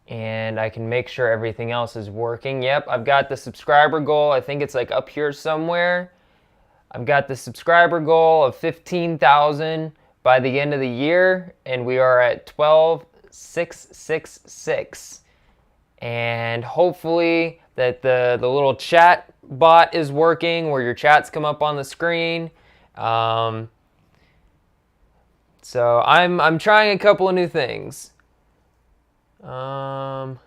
and I can make sure everything else is working. Yep, I've got the subscriber goal. I think it's like up here somewhere. I've got the subscriber goal of 15,000 by the end of the year, and we are at 12,666. And hopefully that the little chat bot is working where your chats come up on the screen. So I'm trying a couple of new things. All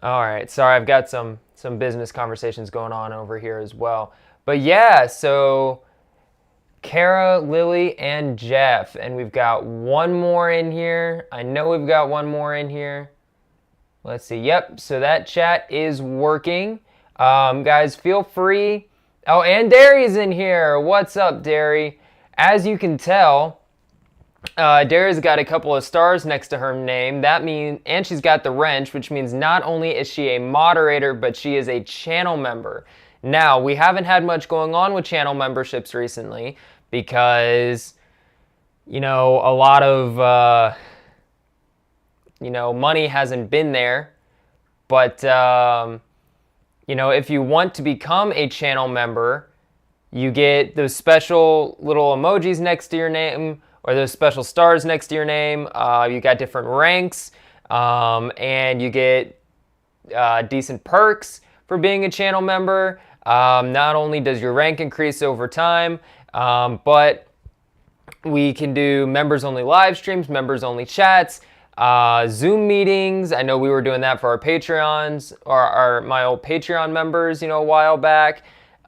right, sorry, I've got some business conversations going on over here as well. But yeah, so Kara, Lily, and Jeff, and we've got one more in here. I know we've got one more in here. Let's see. Yep, so that chat is working. Guys, feel free. Oh, and Derry's in here. What's up, Derry? As you can tell, Derry's got a couple of stars next to her name. And she's got the wrench, which means not only is she a moderator, but she is a channel member. Now, we haven't had much going on with channel memberships recently because, a lot of, money hasn't been there. But, if you want to become a channel member, you get those special little emojis next to your name, or those special stars next to your name. You got different ranks, and you get decent perks for being a channel member. Not only does your rank increase over time, but we can do members-only live streams, members-only chats, Zoom meetings. I know we were doing that for our Patreons, or my old Patreon members, a while back.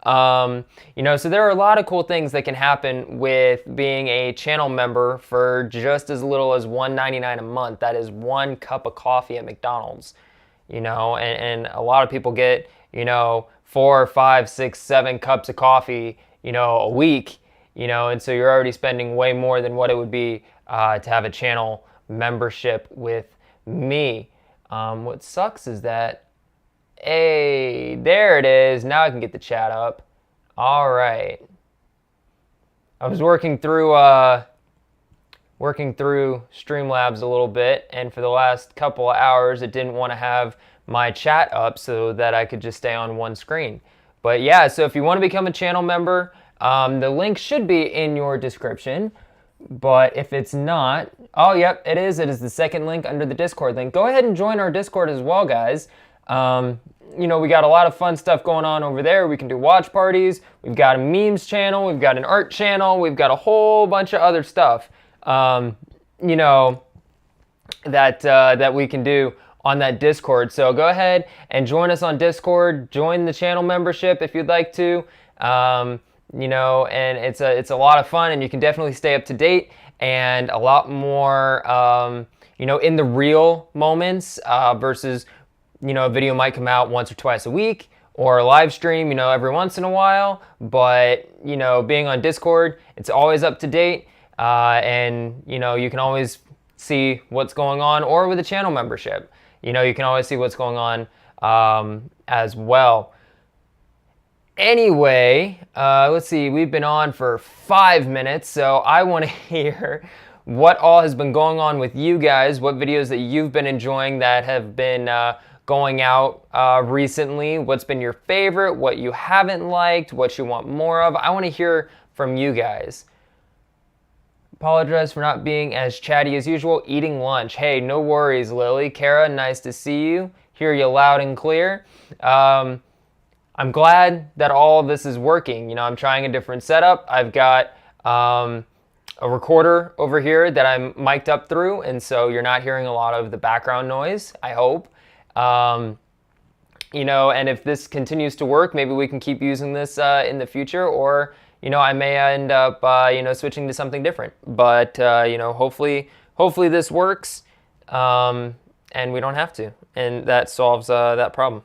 So there are a lot of cool things that can happen with being a channel member for just as little as $1.99 a month. That is 1 cup of coffee at McDonald's, and a lot of people get, 4, 5, 6, 7 cups of coffee, a week, and so you're already spending way more than what it would be to have a channel membership with me. What sucks is that, hey, there it is. Now I can get the chat up. All right. I was working through Streamlabs a little bit, and for the last couple of hours, it didn't want to have my chat up so that I could just stay on one screen. But yeah, so if you want to become a channel member, the link should be in your description. But if it's not, oh, yep, it is. It is the second link under the Discord link. Go ahead and join our Discord as well, guys. We got a lot of fun stuff going on over there. We can do watch parties. We've got a memes channel. We've got an art channel. We've got a whole bunch of other stuff, that we can do on that Discord. So go ahead and join us on Discord. Join the channel membership if you'd like to. And it's a lot of fun, and you can definitely stay up to date and a lot more, in the real moments versus, a video might come out once or twice a week, or a live stream, every once in a while. But, being on Discord, it's always up to date, and, you can always see what's going on, or with a channel membership, you can always see what's going on as well. Anyway, let's see, we've been on for 5 minutes, so I want to hear what all has been going on with you guys, what videos that you've been enjoying that have been going out recently, what's been your favorite, what you haven't liked, what you want more of. I want to hear from you guys. Apologize for not being as chatty as usual, eating lunch. Hey, no worries, Lily. Kara, nice to see you. Hear you loud and clear. I'm glad that all of this is working. I'm trying a different setup. I've got a recorder over here that I'm mic'd up through, and so you're not hearing a lot of the background noise, I hope. And if this continues to work, maybe we can keep using this in the future, or, I may end up, switching to something different. But, hopefully this works, and we don't have to, and that solves that problem.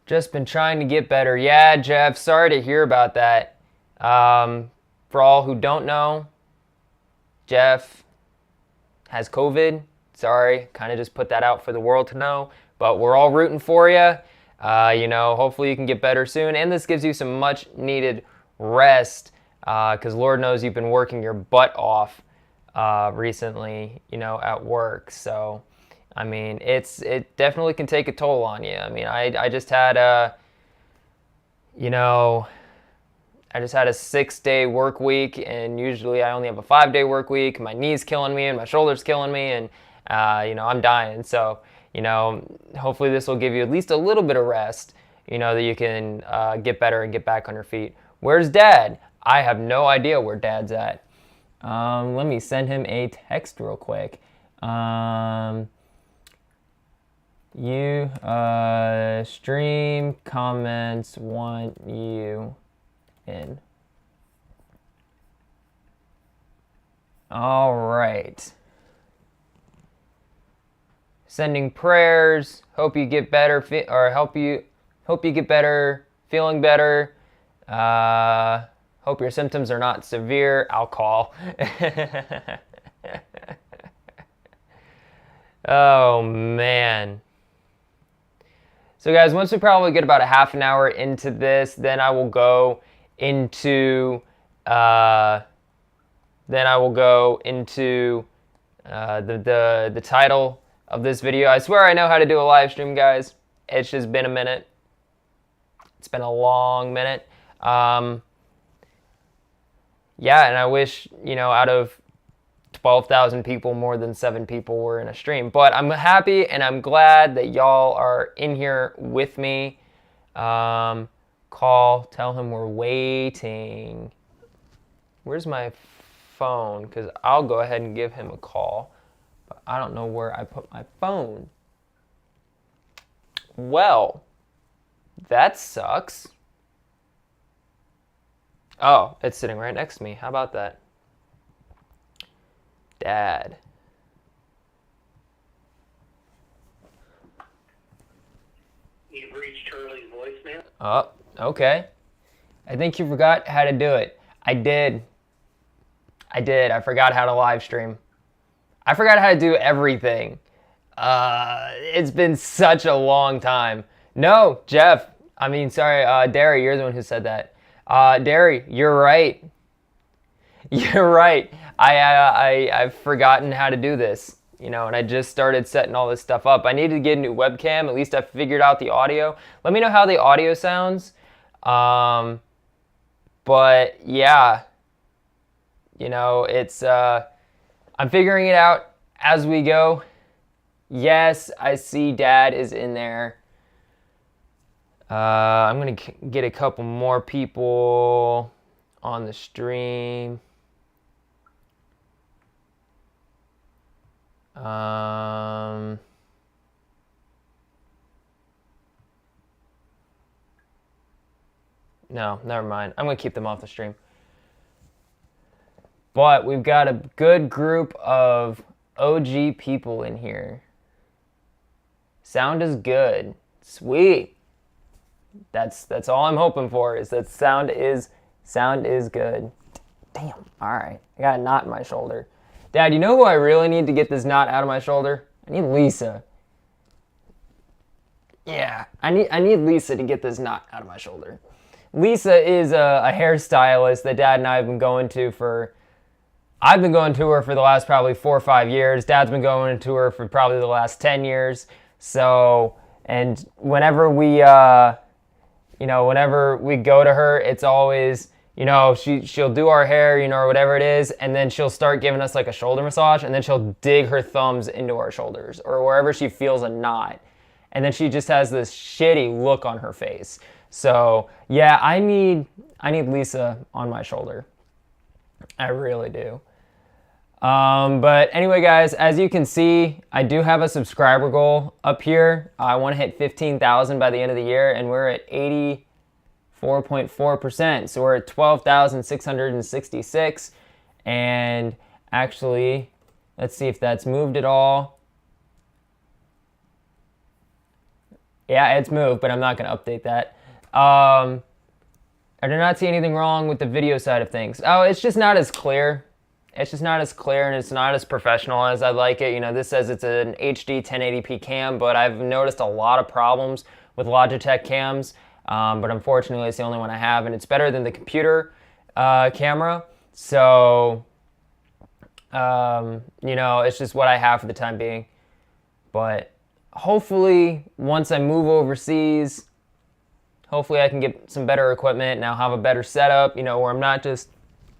Just been trying to get better. Yeah, Jeff, sorry to hear about that. For all who don't know, Jeff has COVID. Sorry, kind of just put that out for the world to know. But we're all rooting for you. Hopefully you can get better soon. And this gives you some much needed rest because Lord knows you've been working your butt off recently, at work. So, I mean, it definitely can take a toll on you. I mean, I just had a 6-day work week, and usually I only have a 5-day work week. My knee's killing me and my shoulder's killing me, and I'm dying. So, hopefully this will give you at least a little bit of rest, that you can get better and get back on your feet. Where's Dad? I have no idea where Dad's at. Let me send him a text real quick. Stream comments want you in. All right. Sending prayers. Hope you get better, hope you get better, feeling better. Hope your symptoms are not severe. I'll call. Oh man. So guys, once we probably get about a half an hour into this, then I will go into the title of this video. I swear I know how to do a live stream, guys. It's just been a minute. It's been a long minute. Yeah, and I wish, out of 12,000 people, more than 7 people were in a stream. But I'm happy and I'm glad that y'all are in here with me. Tell him we're waiting. Where's my phone? Because I'll go ahead and give him a call. But I don't know where I put my phone. Well, that sucks. Oh, it's sitting right next to me. How about that? Dad. You've reached Charlie's voicemail. Oh, okay. I think you forgot how to do it. I did. I forgot how to live stream. I forgot how to do everything. It's been such a long time. No, Jeff. I mean, sorry, Derry, you're the one who said that. Derry, you're right. You're right. I've forgotten how to do this, and I just started setting all this stuff up. I needed to get a new webcam. At least I figured out the audio. Let me know how the audio sounds. But yeah, it's, I'm figuring it out as we go. Yes, I see Dad is in there. I'm going to get a couple more people on the stream. No, never mind. I'm going to keep them off the stream. But we've got a good group of OG people in here. Sound is good. Sweet. That's all I'm hoping for, is that sound is good. Damn. All right. I got a knot in my shoulder. Dad, you know who I really need to get this knot out of my shoulder? I need Lisa. Yeah, I need Lisa to get this knot out of my shoulder. Lisa is a hairstylist that Dad and I have been going to for... I've been going to her for the last probably 4 or 5 years. Dad's been going to her for probably the last 10 years. So, and whenever we go to her, it's always, she'll do our hair, or whatever it is, and then she'll start giving us like a shoulder massage, and then she'll dig her thumbs into our shoulders or wherever she feels a knot. And then she just has this shitty look on her face. So, yeah, I need Lisa on my shoulder. I really do. But anyway, guys, as you can see, I do have a subscriber goal up here. I want to hit 15,000 by the end of the year, and we're at 84.4%. So we're at 12,666. And actually, let's see if that's moved at all. Yeah, it's moved, but I'm not going to update that. I do not see anything wrong with the video side of things. Oh, it's just not as clear. It's just not as clear, and it's not as professional as I like it. You know, this says it's an HD 1080p cam, but I've noticed a lot of problems with Logitech cams. But unfortunately, it's the only one I have, and it's better than the computer camera. So, you know, it's just what I have for the time being. But hopefully, once I move overseas, hopefully I can get some better equipment and I'll have a better setup, you know, where I'm not just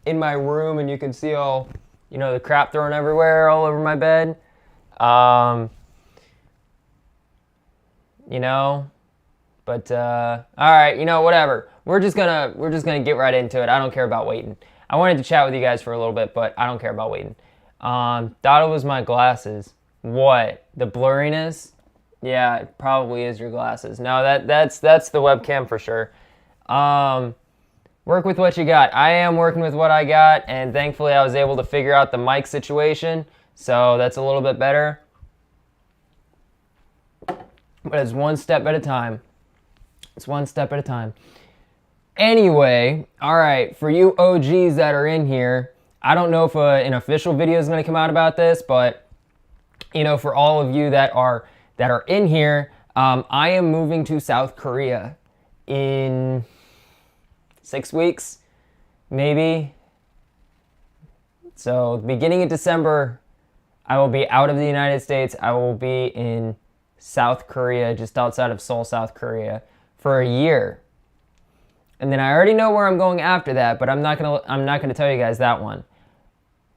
in my room and you can see all, you know, the crap thrown everywhere all over my bed. You know, but all right, you know, whatever. We're just gonna get right into it. I don't care about waiting. I wanted to chat with you guys for a little bit, but I don't care about waiting. Thought it was my glasses. What? The blurriness? Yeah, it probably is your glasses. No, that's the webcam for sure. Work with what you got. I am working with what I got, and thankfully I was able to figure out the mic situation, so that's a little bit better. But it's one step at a time. It's one step at a time. Anyway, all right, for you OGs that are in here, I don't know if an official video is going to come out about this, but you know, for all of you that are in here, I am moving to South Korea in 6 weeks, maybe. So beginning of December, I will be out of the United States. I will be in South Korea, just outside of Seoul, South Korea, for a year. And then I already know where I'm going after that, but I'm not gonna tell you guys that one.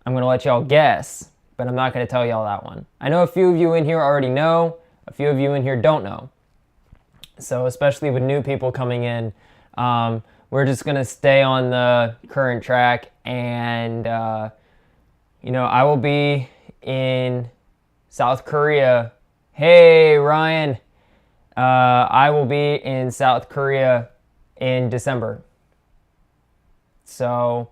I'm gonna let y'all guess, but I'm not gonna tell y'all that one. I know a few of you in here already know. A few of you in here don't know. So especially with new people coming in, we're just gonna stay on the current track, and you know, I will be in South Korea. Hey Ryan, I will be in South Korea in December. So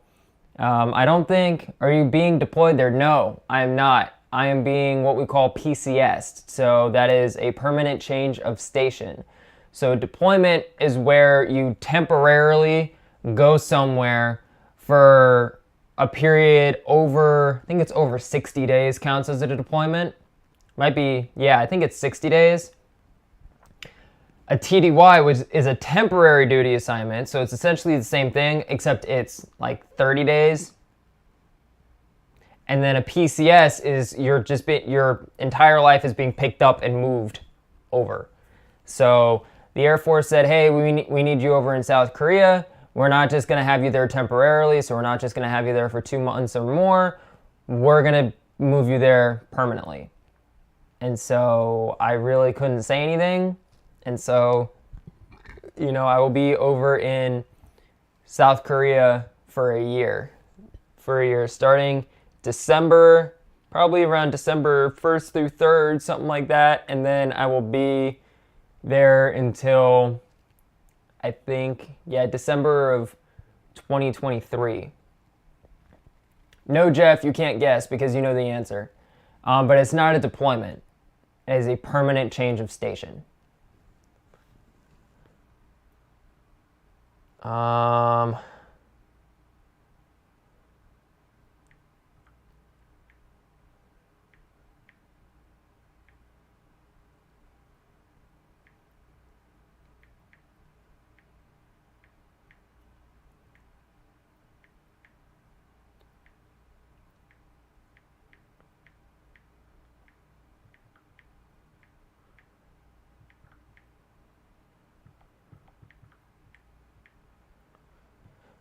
I don't think, are you being deployed there? No, I am not. I am being what we call PCS. So that is a permanent change of station. So deployment is where you temporarily go somewhere for a period over, I think it's over 60 days counts as a deployment. Might be, yeah, I think it's 60 days. A TDY is a temporary duty assignment, so it's essentially the same thing, except it's like 30 days. And then a PCS is your entire life is being picked up and moved over. So the Air Force said, hey, we need you over in South Korea. We're not just going to have you there temporarily, so we're not just going to have you there for 2 months or more. We're going to move you there permanently. And so I really couldn't say anything. And so, you know, I will be over in South Korea for a year. Starting December, probably around December 1st through 3rd, something like that. And then I will be there until, I think, yeah, December of 2023. No, Jeff, you can't guess because you know the answer. But it's not a deployment. It is a permanent change of station.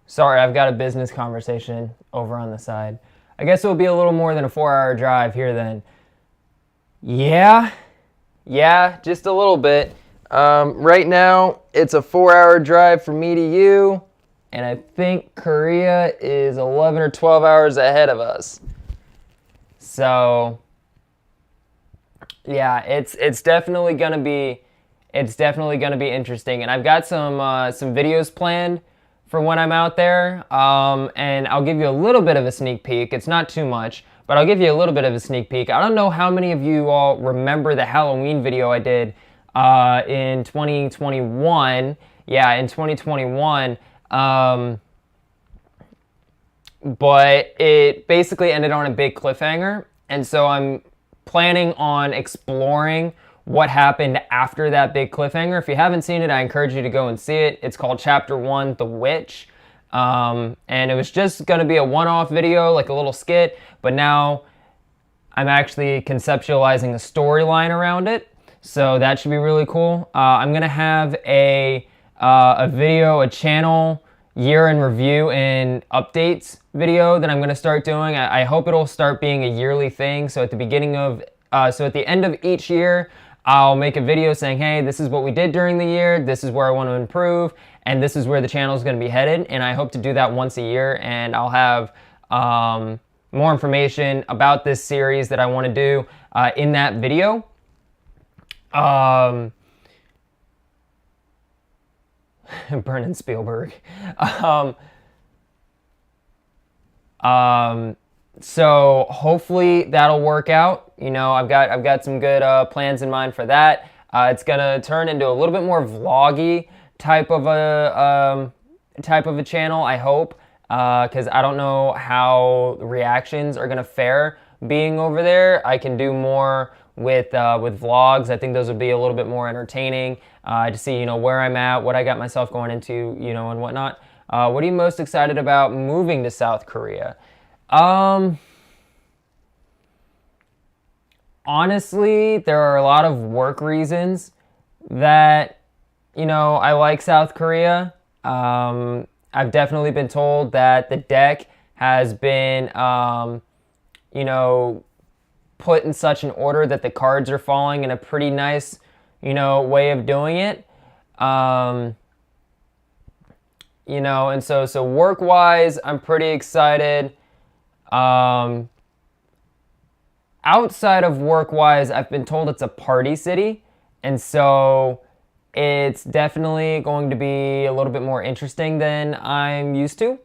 Sorry, I've got a business conversation over on the side. I guess it'll be a little more than a 4-hour drive here then. Yeah, just a little bit. Right now, it's a 4-hour drive from me to you, and I think Korea is 11 or 12 hours ahead of us. So, yeah, it's definitely gonna be interesting, and I've got some videos planned for when I'm out there, and I'll give you a little bit of a sneak peek. It's not too much, but I'll give you a little bit of a sneak peek. I don't know how many of you all remember the Halloween video I did in 2021. Yeah, in 2021. But it basically ended on a big cliffhanger. And so I'm planning on exploring what happened after that big cliffhanger. If you haven't seen it, I encourage you to go and see it. It's called Chapter 1, The Witch. And it was just going to be a one-off video, like a little skit. But now I'm actually conceptualizing a storyline around it. So that should be really cool. I'm going to have a video, a channel year in review and updates video that I'm going to start doing. I hope it'll start being a yearly thing. So at the beginning of, so at the end of each year, I'll make a video saying, hey, this is what we did during the year. This is where I want to improve. And this is where the channel is going to be headed. And I hope to do that once a year. And I'll have more information about this series that I want to do in that video. Brennan Spielberg. So hopefully that'll work out. You know, I've got some good plans in mind for that. It's gonna turn into a little bit more vloggy type of a channel, I hope, because I don't know how reactions are gonna fare being over there. I can do more with vlogs. I think those would be a little bit more entertaining to see, you know, where I'm at, what I got myself going into, you know, and whatnot. What are you most excited about moving to South Korea? Honestly, there are a lot of work reasons that, you know, I like South Korea. I've definitely been told that the deck has been, you know, put in such an order that the cards are falling in a pretty nice, you know, way of doing it. You know, and so work-wise, I'm pretty excited. Outside of work-wise, I've been told it's a party city, and so it's definitely going to be a little bit more interesting than I'm used to.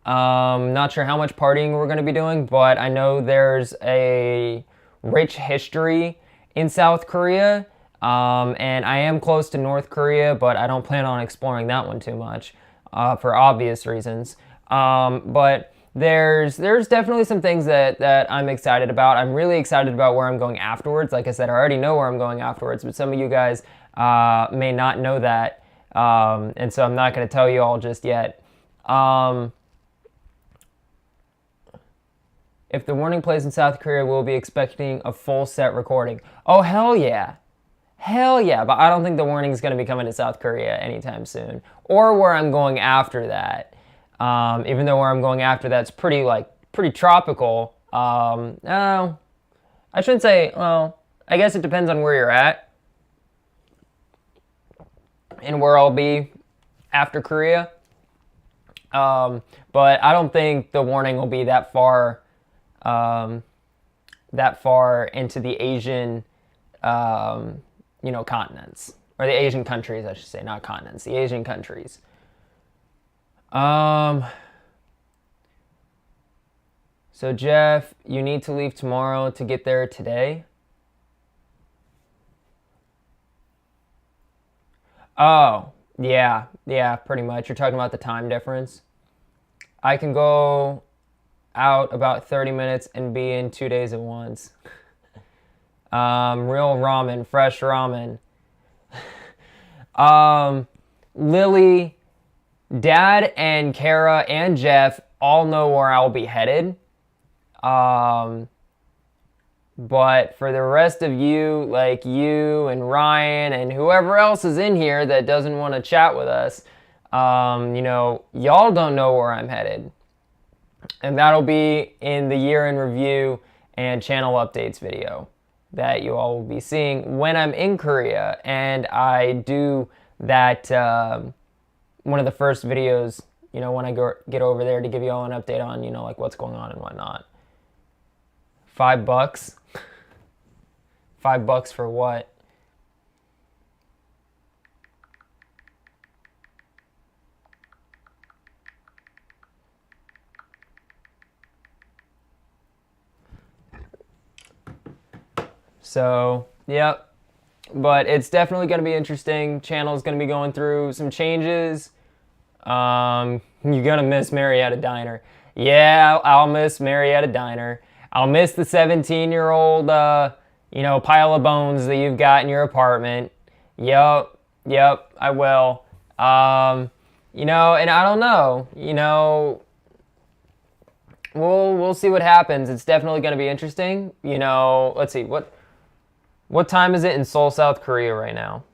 Not sure how much partying we're going to be doing, but I know there's a rich history in South Korea, and I am close to North Korea, but I don't plan on exploring that one too much for obvious reasons. But there's definitely some things that I'm excited about. I'm really excited about where I'm going afterwards. Like I said, I already know where I'm going afterwards, but some of you guys may not know that, and so I'm not going to tell you all just yet. If the warning plays in South Korea, we'll be expecting a full set recording. Oh, hell yeah. Hell yeah, but I don't think the warning is going to be coming to South Korea anytime soon. Or where I'm going after that. Even though where I'm going after that's pretty tropical. No, I shouldn't say, well, I guess it depends on where you're at. And where I'll be after Korea. But I don't think the warning will be that far into the Asian, you know, continents, or the Asian countries, I should say, not continents, the Asian countries. So Jeff, you need to leave tomorrow to get there today? Oh, yeah, pretty much. You're talking about the time difference. I can go out about 30 minutes and be in 2 days at once. Real ramen, fresh ramen. Lily, Dad, and Kara, and Jeff all know where I'll be headed. But for the rest of you, like you and Ryan and whoever else is in here that doesn't want to chat with us, you know, y'all don't know where I'm headed. And that'll be in the year in review and channel updates video that you all will be seeing when I'm in Korea. And I do that, one of the first videos, you know, when I get over there to give you all an update on, you know, like what's going on and whatnot. $5? $5 for what? So, yep. But it's definitely going to be interesting. Channel's going to be going through some changes. You're going to miss Marietta Diner. Yeah, I'll miss Marietta Diner. I'll miss the 17-year-old, pile of bones that you've got in your apartment. Yep, I will. And I don't know, we'll see what happens. It's definitely going to be interesting. Let's see, what time is it in Seoul, South Korea right now?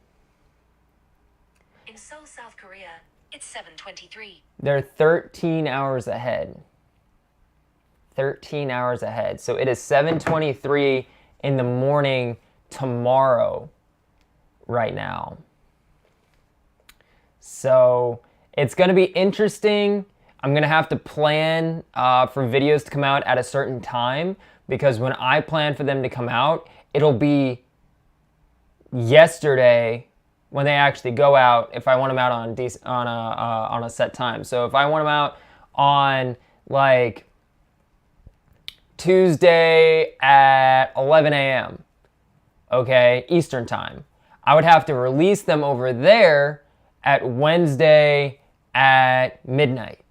In Seoul, South Korea, it's 7:23. They're 13 hours ahead. 13 hours ahead. So it is 7:23 in the morning tomorrow right now. So it's going to be interesting. I'm going to have to plan for videos to come out at a certain time, because when I plan for them to come out, it'll be yesterday when they actually go out, if I want them out on a set time. So if I want them out on like Tuesday at 11 a.m., okay, Eastern time, I would have to release them over there at Wednesday at midnight,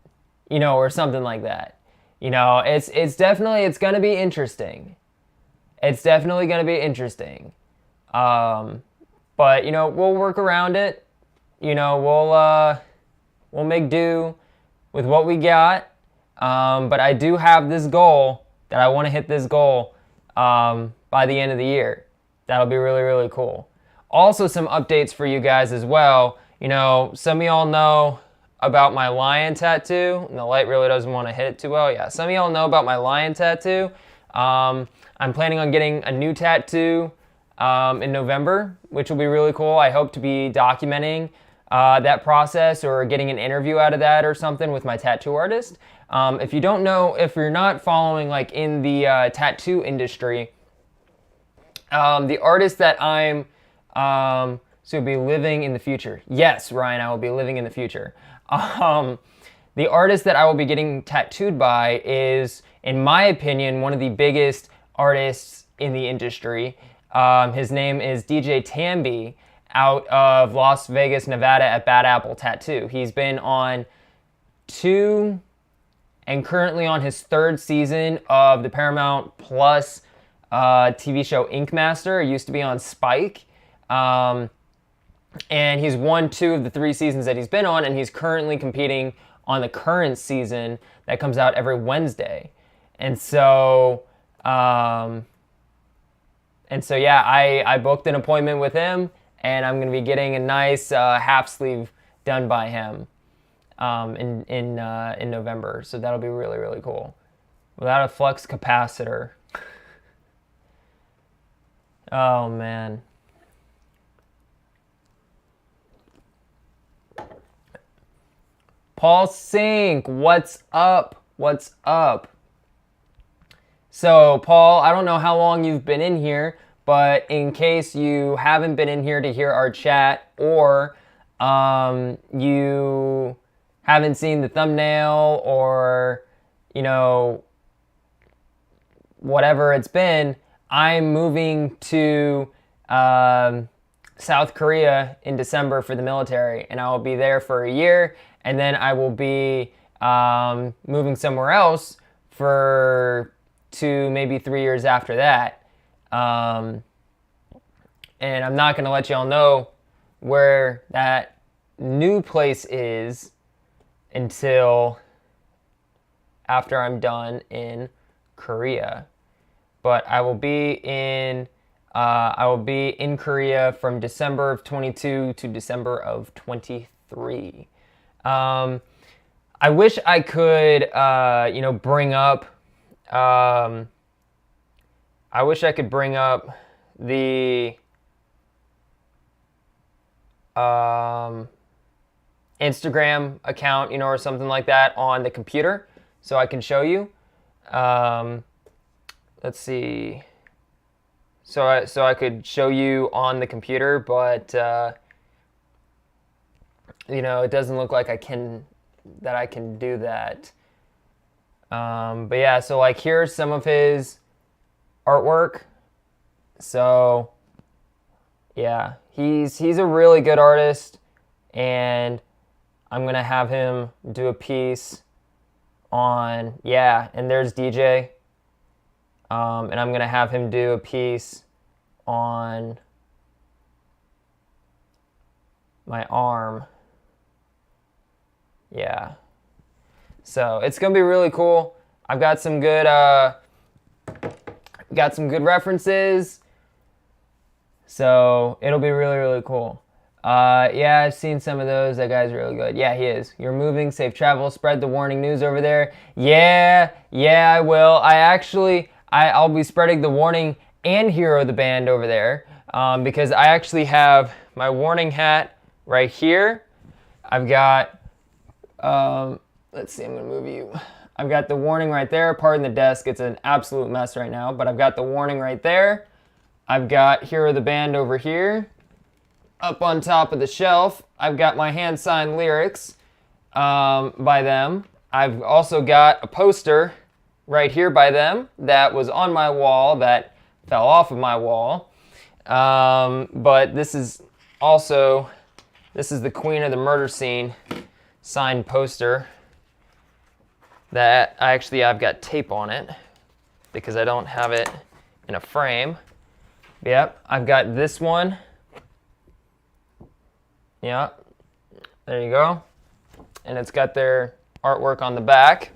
or something like that. It's going to be interesting. It's definitely going to be interesting. But we'll work around it. We'll make do with what we got. But I do have this goal that I want to hit this goal by the end of the year. That'll be really, really cool. Also, some updates for you guys as well. Some of y'all know about my lion tattoo, and the light really doesn't want to hit it too well. Yeah, some of y'all know about my lion tattoo. I'm planning on getting a new tattoo in November, which will be really cool. I hope to be documenting that process, or getting an interview out of that or something with my tattoo artist. If you don't know, if you're not following like in the tattoo industry, the artist that I'm so be living in the future. Yes, Ryan, I will be living in the future. The artist that I will be getting tattooed by is, in my opinion, one of the biggest artists in the industry. His name is DJ Tambi, out of Las Vegas, Nevada at Bad Apple Tattoo. He's been on 2 and currently on his 3rd season of the Paramount Plus TV show Ink Master. It used to be on Spike. And he's won 2 of the 3 seasons that he's been on, and he's currently competing on the current season that comes out every Wednesday. And so, yeah, I booked an appointment with him, and I'm going to be getting a nice half sleeve done by him in November. So that'll be really, really cool. Without a flux capacitor. Oh, man. Paul Sink, what's up? What's up? So, Paul, I don't know how long you've been in here, but in case you haven't been in here to hear our chat, or you haven't seen the thumbnail, or, whatever it's been, I'm moving to South Korea in December for the military, and I will be there for a year, and then I will be moving somewhere else for 2, maybe 3 years after that. And I'm not going to let y'all know where that new place is until after I'm done in Korea. But I will be in Korea from December of 22 to December of 23. I wish I could, bring up. I wish I could bring up the Instagram account, or something like that on the computer, so I can show you. Let's see. So I could show you on the computer, but it doesn't look like I can do that. But yeah, so like here's some of his artwork. So Yeah, he's a really good artist, and I'm going to have him do a piece on, yeah, and there's DJ. And I'm going to have him do a piece on my arm. Yeah. So it's going to be really cool. I've got some good references. So it'll be really, really cool. Yeah, I've seen some of those. That guy's really good. Yeah, he is. You're moving. Safe travel. Spread the warning news over there. Yeah, I will. I'll be spreading the warning and Hero the band over there because I actually have my warning hat right here. I've got, let's see, I'm going to move you. I've got the warning right there. Pardon the desk. It's an absolute mess right now, but I've got the warning right there. I've got Hero the band over here. Up on top of the shelf, I've got my hand-signed lyrics by them. I've also got a poster right here by them that was on my wall that fell off of my wall. But this is the Queen of the Murder Scene signed poster that I've got tape on it because I don't have it in a frame. Yep, I've got this one. Yeah, there you go. And it's got their artwork on the back.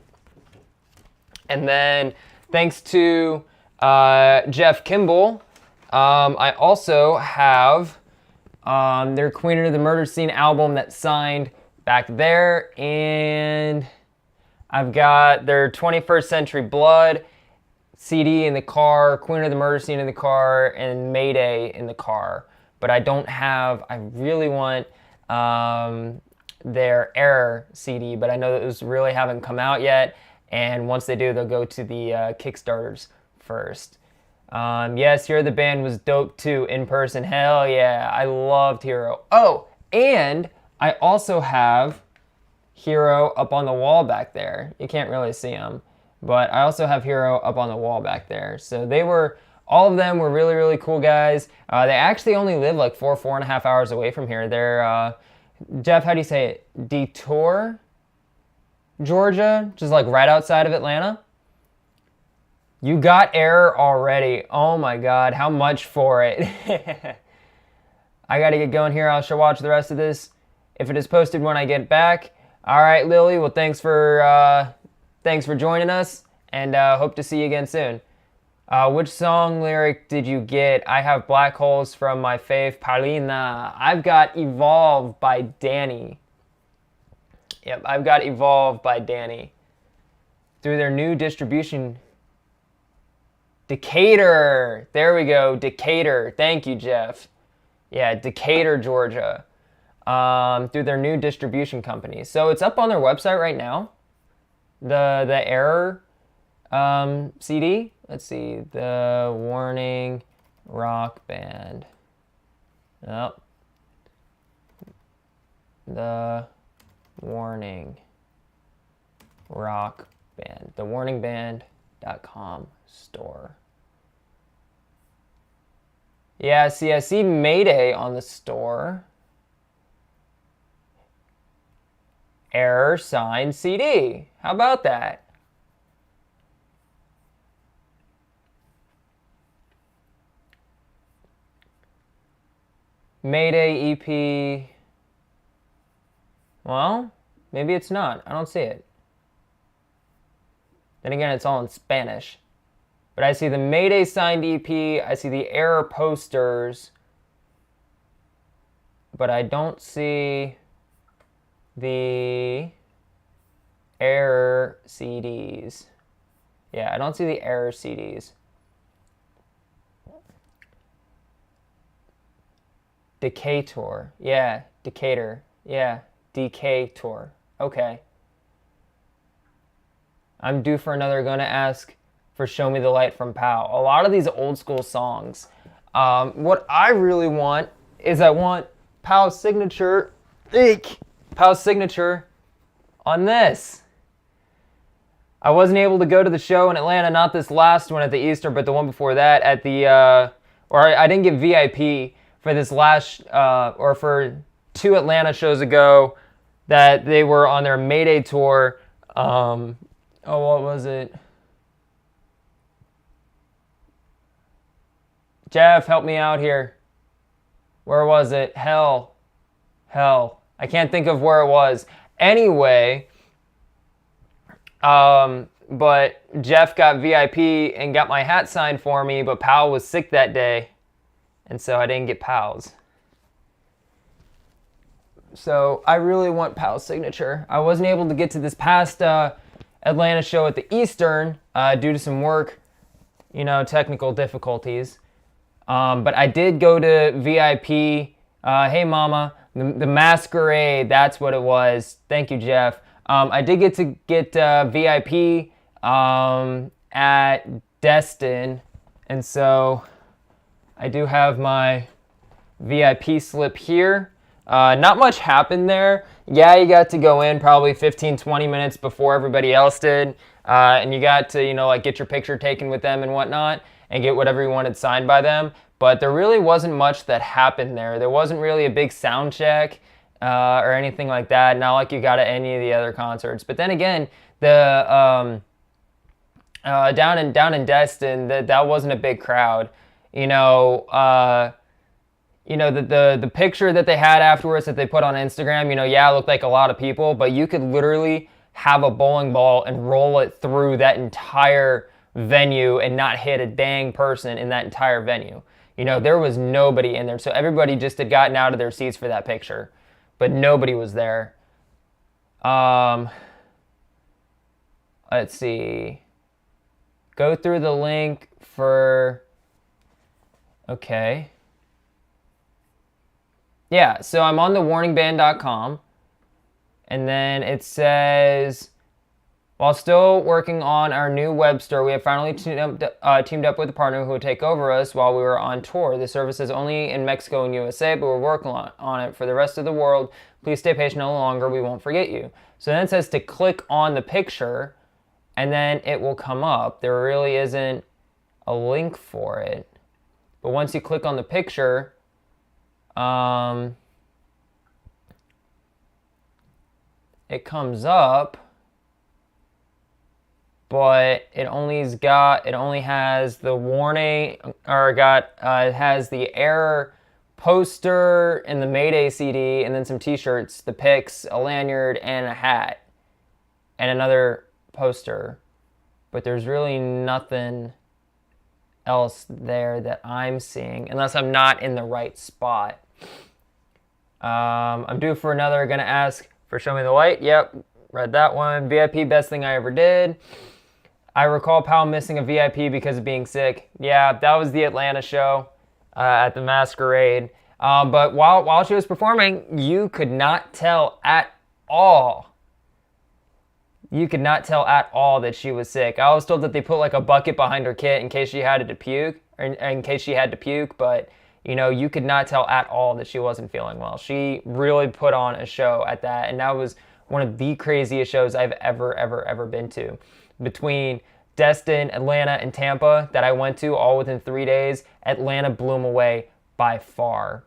And then thanks to Jeff Kimball, I also have their Queen of the Murder Scene album that's signed back there. And I've got their 21st Century Blood CD in the car, Queen of the Murder Scene in the car, and Mayday in the car. But I really want their Error CD, but I know those really haven't come out yet. And once they do, they'll go to the Kickstarters first. Yes, Hero the band was dope too in person. Hell yeah, I loved Hero. Oh, and I also have Hero up on the wall back there. You can't really see him, but I also have Hero up on the wall back there. So all of them were really, really cool guys. They actually only live like 4.5 hours away from here. They're, Jeff, how do you say it? Detour, Georgia, just like right outside of Atlanta. You got Error already. Oh my God, how much for it? I gotta get going here. I shall watch the rest of this if it is posted when I get back. All right, Lily. Well, thanks for joining us, and hope to see you again soon. Which song lyric did you get? I have Black Holes from my fave, Paulina. I've got Evolve by Danny. Yep, I've got Evolve by Danny. Through their new distribution. Decatur. There we go, Decatur. Thank you, Jeff. Yeah, Decatur, Georgia. Through their new distribution company. So it's up on their website right now. The Error CD. Let's see, the Warning Rock Band. Nope. The Warning Rock Band. TheWarningBand.com store. Yeah, see, I see Mayday on the store. Error signed CD. How about that? Mayday EP. Well, maybe it's not. I don't see it. Then again, it's all in Spanish. But I see the Mayday signed EP. I see the Error posters. But I don't see the Error CDs. Yeah, I don't see the Error CDs. Decatur. Yeah, Decatur. Yeah, Decatur. Okay. I'm due for another Gonna Ask for Show Me the Light from Pow. A lot of these old school songs. What I really want is I want Pow's signature. Pow's signature on this. I wasn't able to go to the show in Atlanta, not this last one at the Easter, but the one before that at the, I didn't get VIP, for this last, or for 2 Atlanta shows ago, that they were on their Mayday tour. What was it? Jeff, help me out here. Where was it? Hell. I can't think of where it was. Anyway, but Jeff got VIP and got my hat signed for me, but Powell was sick that day, and so I didn't get Powell's. So I really want Powell's signature. I wasn't able to get to this past Atlanta show at the Eastern due to some work, technical difficulties. But I did go to VIP. Hey, Mama. The Masquerade, that's what it was. Thank you, Jeff. I did get to get VIP at Destin. And so I do have my VIP slip here. Not much happened there. Yeah, you got to go in probably 15, 20 minutes before everybody else did. And you got to, get your picture taken with them and whatnot and get whatever you wanted signed by them. But there really wasn't much that happened there. There wasn't really a big sound check or anything like that. Not like you got at any of the other concerts. But then again, the down in Destin, that wasn't a big crowd. The picture that they had afterwards that they put on Instagram, it looked like a lot of people, but you could literally have a bowling ball and roll it through that entire venue and not hit a dang person in that entire venue. There was nobody in there. So everybody just had gotten out of their seats for that picture, but nobody was there. Let's see. Go through the link for, okay. Yeah, so I'm on the warningband.com, and then it says, while still working on our new web store, we have finally teamed up with a partner who will take over us while we were on tour. The service is only in Mexico and USA, but we're working on it for the rest of the world. Please stay patient no longer. We won't forget you. So then it says to click on the picture, and then it will come up. There really isn't a link for it. But once you click on the picture, it comes up, but it only has the warning, or it has the error poster and the Mayday CD, and then some t-shirts, the pics, a lanyard, and a hat, and another poster. But there's really nothing else there that I'm seeing, unless I'm not in the right spot. I'm due for another. Gonna ask for Show Me the Light. Yep, read that one. VIP, best thing I ever did. I recall Powell missing a VIP because of being sick. Yeah, that was the Atlanta show at the Masquerade. But while she was performing, you could not tell at all. You could not tell at all that she was sick. I was told that they put like a bucket behind her kit in case she had to puke, but you could not tell at all that she wasn't feeling well. She really put on a show at that, and that was one of the craziest shows I've ever been to. Between Destin, Atlanta, and Tampa that I went to all within 3 days, Atlanta blew them away by far.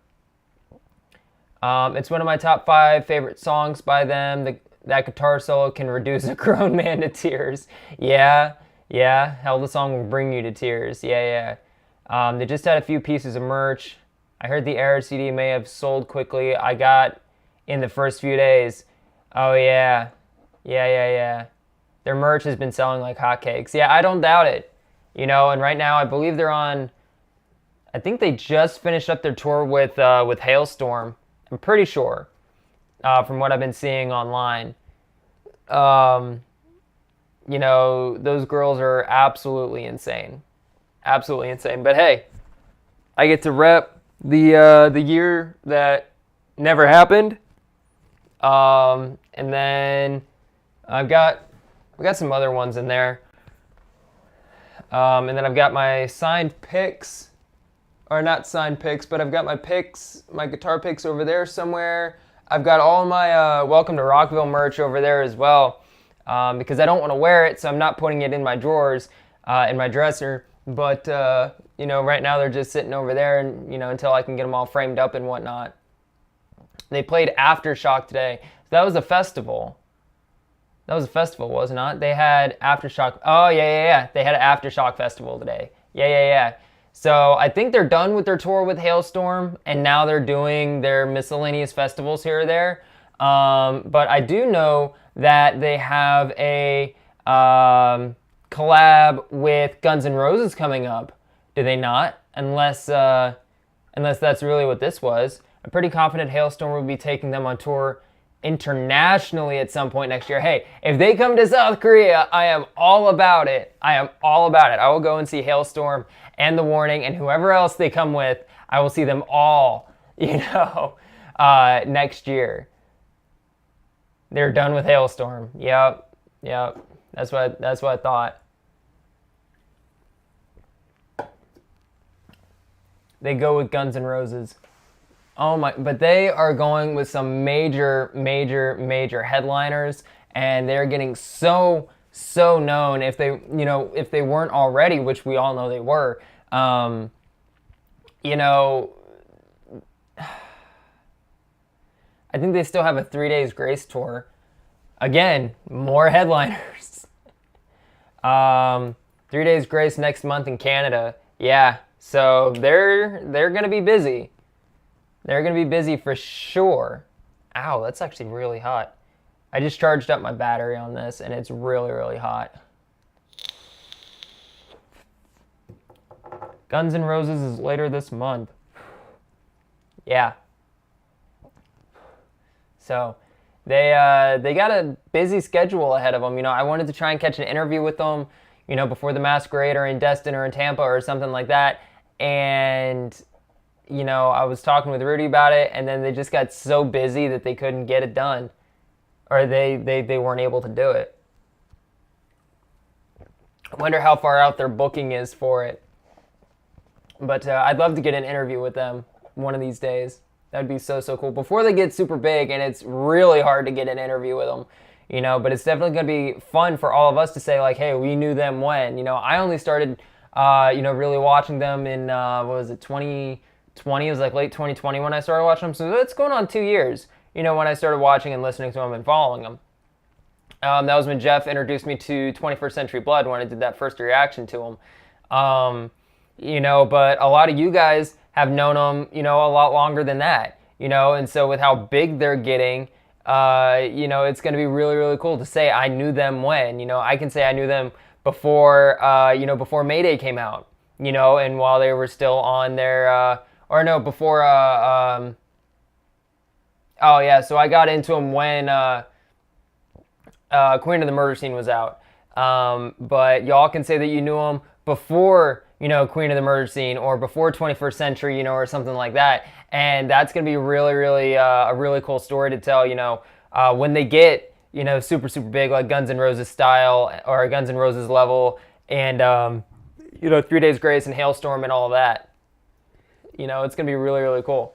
It's one of my top 5 favorite songs by them. That guitar solo can reduce a grown man to tears. Yeah. Hell, the song will bring you to tears. Yeah. They just had a few pieces of merch. I heard the Error CD may have sold quickly. I got in the first few days. Oh, yeah. Their merch has been selling like hotcakes. Yeah, I don't doubt it. And right now I believe they're on, I think they just finished up their tour with Hailstorm. I'm pretty sure, from what I've been seeing online. Those girls are absolutely insane. Absolutely insane. But hey, I get to rep the year that never happened. And then we got some other ones in there. And then I've got my signed picks, or not signed picks, but I've got my picks, my guitar picks over there somewhere. I've got all my Welcome to Rockville merch over there as well, because I don't want to wear it, so I'm not putting it in my drawers, in my dresser. But, right now they're just sitting over there, and until I can get them all framed up and whatnot. They played Aftershock today. So that was a festival. That was a festival, was it not? They had Aftershock. Oh, yeah. They had an Aftershock festival today. Yeah. So I think they're done with their tour with Hailstorm, and now they're doing their miscellaneous festivals here or there. But I do know that they have a collab with Guns N' Roses coming up. Do they not? Unless that's really what this was. I'm pretty confident Hailstorm will be taking them on tour internationally at some point next year. Hey, if they come to South Korea, I am all about it. I will go and see Hailstorm and The Warning and whoever else they come with. I will see them all, next year. They're done with Hailstorm. Yep. That's what I thought. They go with Guns N' Roses. Oh my, but they are going with some major headliners, and they're getting so known if they weren't already, which we all know they were. I think they still have a 3 Days Grace tour. Again, more headliners. 3 Days Grace next month in Canada. Yeah, so they're gonna be busy. They're going to be busy for sure. Ow, that's actually really hot. I just charged up my battery on this, and it's really hot. Guns N' Roses is later this month. Yeah. So they got a busy schedule ahead of them. I wanted to try and catch an interview with them, before the Masquerade or in Destin or in Tampa or something like that. And I was talking with Rudy about it, and then they just got so busy that they couldn't get it done. Or they weren't able to do it. I wonder how far out their booking is for it. But I'd love to get an interview with them one of these days. That'd be so cool. Before they get super big, and it's really hard to get an interview with them. But it's definitely going to be fun for all of us to say, like, hey, we knew them when. I only started, really watching them in, 2020, it was like late 2020 when I started watching them, so it's going on 2 years, when I started watching and listening to them and following them. That was when Jeff introduced me to 21st Century Blood when I did that first reaction to him. But a lot of you guys have known them, a lot longer than that, and so with how big they're getting, it's going to be really cool to say I knew them when, I can say I knew them before, before Mayday came out, and while they were still on their, before, so I got into them when Queen of the Murder Scene was out. But y'all can say that you knew them before, Queen of the Murder Scene or before 21st Century, or something like that. And that's going to be really, a really cool story to tell, when they get, super big, like Guns N' Roses style or Guns N' Roses level and, 3 Days Grace and Hailstorm and all of that. It's going to be really cool.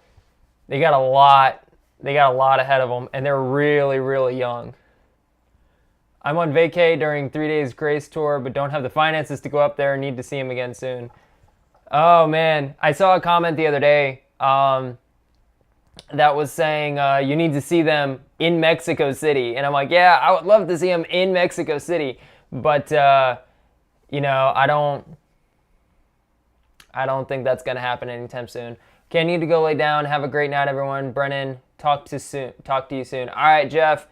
They got a lot ahead of them, and they're really young. I'm on vacay during 3 Days Grace tour, but don't have the finances to go up there and need to see him again soon. Oh, man. I saw a comment the other day that was saying you need to see them in Mexico City. And I'm like, yeah, I would love to see them in Mexico City. But, I don't think that's going to happen anytime soon. Okay, I need to go lay down. Have a great night, everyone. Brennan, talk to you soon. All right, Jeff,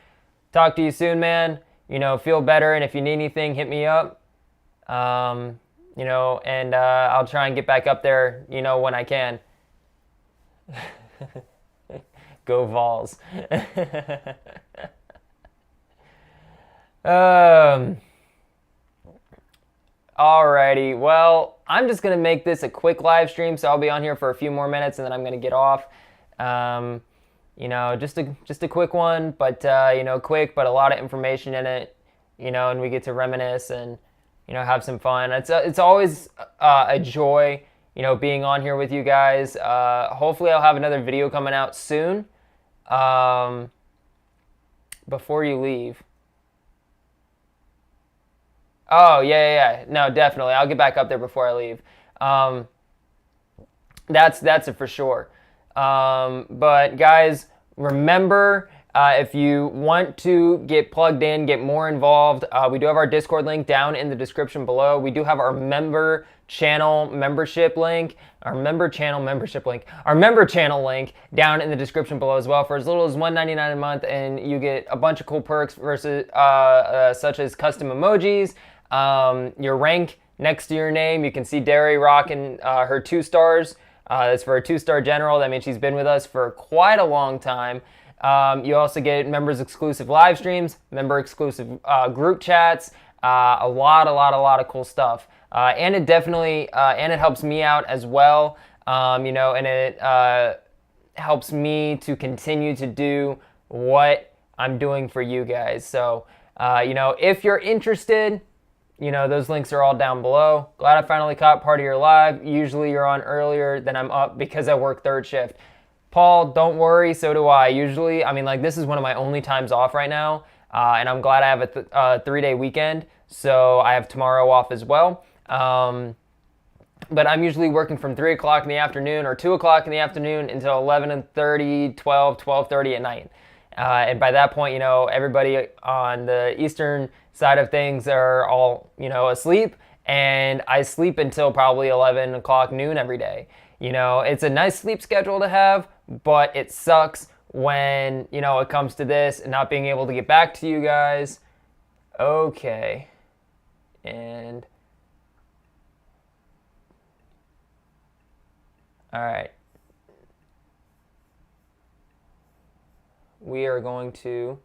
talk to you soon, man. Feel better, and if you need anything, hit me up. And I'll try and get back up there, when I can. Go Vols. Alrighty, well, I'm just going to make this a quick live stream, so I'll be on here for a few more minutes, and then I'm going to get off. Just a quick one, but, quick, but a lot of information in it, and we get to reminisce and, have some fun. It's always a joy, being on here with you guys. Hopefully I'll have another video coming out soon, before you leave. Oh, yeah. No, definitely. I'll get back up there before I leave. That's it for sure. But guys, remember, if you want to get plugged in, get more involved, we do have our Discord link down in the description below. We do have our member channel membership link, our member channel link down in the description below as well, for as little as $1.99 a month, and you get a bunch of cool perks versus such as custom emojis, your rank next to your name. You can see Derry rocking her 2 stars. That's for a 2-star general. That means she's been with us for quite a long time. You also get members exclusive live streams, member exclusive group chats, a lot of cool stuff. And it definitely and it helps me out as well. And it helps me to continue to do what I'm doing for you guys. So if you're interested, those links are all down below. Glad I finally caught part of your live. Usually you're on earlier than I'm up because I work 3rd shift. Paul, don't worry, so do I. Usually, this is one of my only times off right now, and I'm glad I have a 3-day weekend, so I have tomorrow off as well. But I'm usually working from 3 o'clock in the afternoon or 2 o'clock in the afternoon until 11:30, 12:30 at night. And by that point, everybody on the eastern side of things are all, asleep, and I sleep until probably 11 o'clock noon every day. It's a nice sleep schedule to have, but it sucks when, it comes to this and not being able to get back to you guys. Okay. And all right. We are going to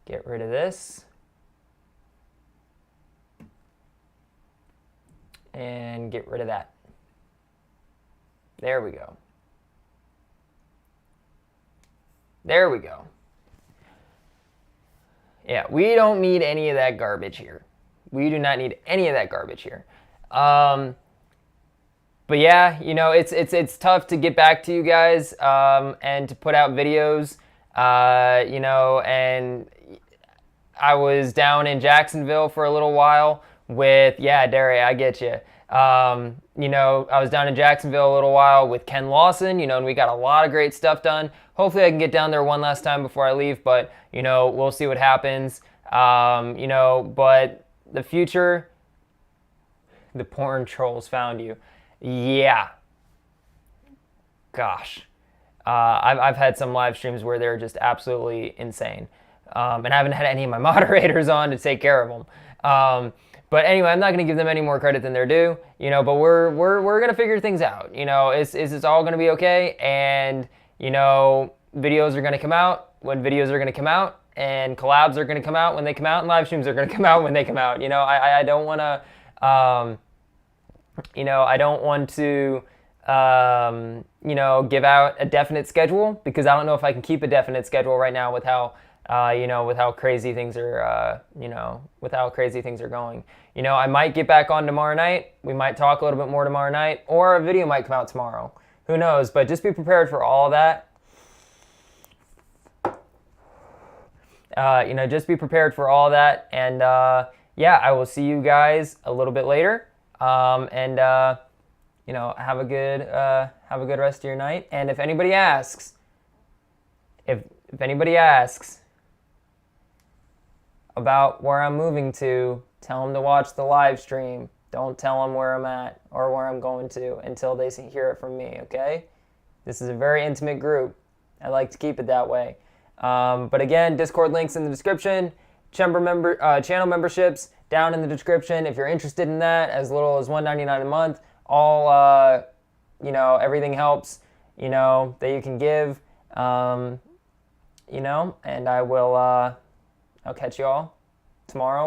get rid of this and get rid of that. There we go. There we go. Yeah, we don't need any of that garbage here. We do not need any of that garbage here. But yeah, it's tough to get back to you guys and to put out videos. And I was down in Jacksonville for a little while with, Derry, I get you. I was down in Jacksonville a little while with Ken Lawson, and we got a lot of great stuff done. Hopefully I can get down there one last time before I leave, but, we'll see what happens. But the future, the porn trolls found you. Yeah. Gosh. I've had some live streams where they're just absolutely insane. And I haven't had any of my moderators on to take care of them. But anyway, I'm not going to give them any more credit than they're due, but we're going to figure things out. It's all going to be okay. And, videos are going to come out when videos are going to come out, and collabs are going to come out when they come out, and live streams are going to come out when they come out. I don't want to, I don't want to, give out a definite schedule, because I don't know if I can keep a definite schedule right now with how, with how crazy things are, with how crazy things are going. I might get back on tomorrow night. We might talk a little bit more tomorrow night, or a video might come out tomorrow. Who knows? But just be prepared for all of that. Just be prepared for all that. And I will see you guys a little bit later. Have a good rest of your night. And if anybody asks, if anybody asks about where I'm moving to, tell them to watch the live stream. Don't tell them where I'm at or where I'm going to until they hear it from me, okay? This is a very intimate group. I like to keep it that way. But again, Discord links in the description. Channel memberships down in the description. If you're interested in that, as little as $1.99 a month, all, everything helps, that you can give, and I'll catch you all tomorrow.